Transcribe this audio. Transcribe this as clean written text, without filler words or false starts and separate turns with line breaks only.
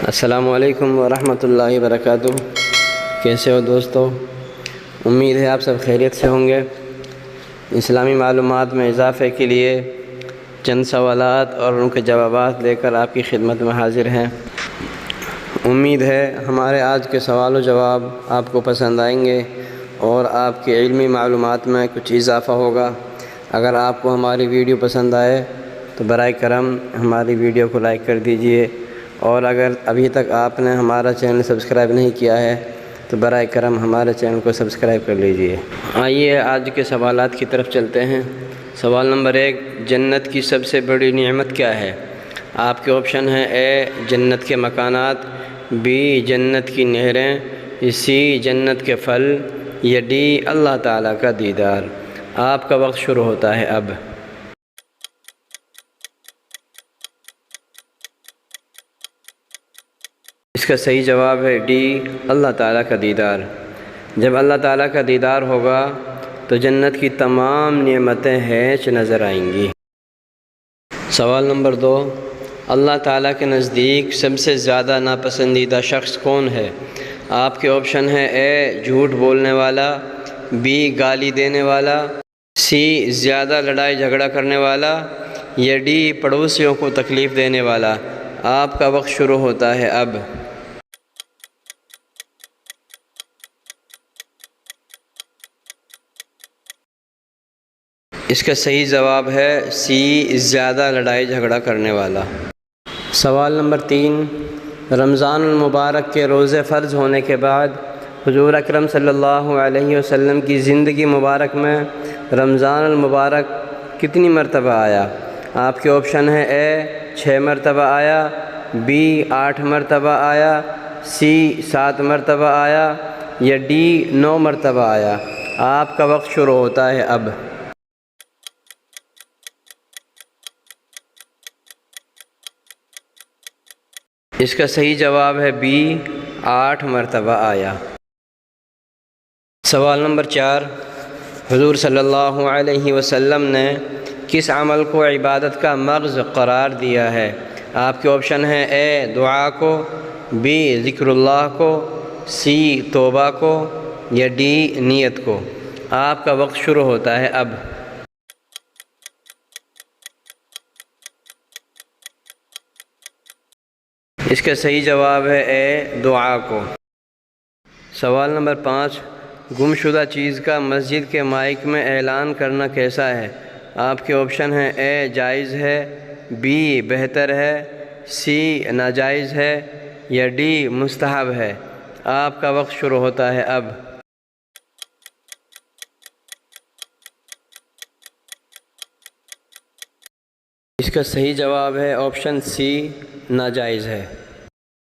السلام علیکم ورحمۃ اللہ وبرکاتہ۔ کیسے ہو دوستو؟ امید ہے آپ سب خیریت سے ہوں گے۔ اسلامی معلومات میں اضافے کے لیے چند سوالات اور ان کے جوابات لے کر آپ کی خدمت میں حاضر ہیں۔ امید ہے ہمارے آج کے سوال و جواب آپ کو پسند آئیں گے اور آپ کی علمی معلومات میں کچھ اضافہ ہوگا۔ اگر آپ کو ہماری ویڈیو پسند آئے تو برائے کرم ہماری ویڈیو کو لائک کر دیجئے، اور اگر ابھی تک آپ نے ہمارا چینل سبسکرائب نہیں کیا ہے تو برائے کرم ہمارے چینل کو سبسکرائب کر لیجئے۔ آئیے آج کے سوالات کی طرف چلتے ہیں۔ سوال نمبر 1، جنت کی سب سے بڑی نعمت کیا ہے؟ آپ کے آپشن ہیں: اے جنت کے مکانات، بی جنت کی نہریں، سی جنت کے پھل، یا ڈی اللہ تعالیٰ کا دیدار۔ آپ کا وقت شروع ہوتا ہے اب۔ اس کا صحیح جواب ہے ڈی، اللہ تعالیٰ کا دیدار۔ جب اللہ تعالیٰ کا دیدار ہوگا تو جنت کی تمام نعمتیں ہیچ نظر آئیں گی۔ سوال نمبر 2، اللہ تعالیٰ کے نزدیک سب سے زیادہ ناپسندیدہ شخص کون ہے؟ آپ کے آپشن ہیں: اے جھوٹ بولنے والا، بی گالی دینے والا، سی زیادہ لڑائی جھگڑا کرنے والا، یا ڈی پڑوسیوں کو تکلیف دینے والا۔ آپ کا وقت شروع ہوتا ہے اب۔ اس کا صحیح جواب ہے سی، زیادہ لڑائی جھگڑا کرنے والا۔ سوال نمبر 3، رمضان المبارک کے روزے فرض ہونے کے بعد حضور اکرم صلی اللہ علیہ وسلم کی زندگی مبارک میں رمضان المبارک کتنی مرتبہ آیا؟ آپ کے آپشن ہیں: اے 6 مرتبہ آیا، بی 8 مرتبہ آیا، سی 7 مرتبہ آیا، یا ڈی 9 مرتبہ آیا۔ آپ کا وقت شروع ہوتا ہے اب۔ اس کا صحیح جواب ہے بی، 8 مرتبہ آیا۔ سوال نمبر 4، حضور صلی اللہ علیہ وسلم نے کس عمل کو عبادت کا مغز قرار دیا ہے؟ آپ کے آپشن ہیں: اے دعا کو، بی ذکر اللہ کو، سی توبہ کو، یا ڈی نیت کو۔ آپ کا وقت شروع ہوتا ہے اب۔ اس کا صحیح جواب ہے اے دعا کو۔ سوال نمبر 5، گمشدہ چیز کا مسجد کے مائک میں اعلان کرنا کیسا ہے؟ آپ کے آپشن ہیں: اے جائز ہے، بی بہتر ہے، سی ناجائز ہے، یا ڈی مستحب ہے۔ آپ کا وقت شروع ہوتا ہے اب۔ اس کا صحیح جواب ہے آپشن سی، ناجائز ہے۔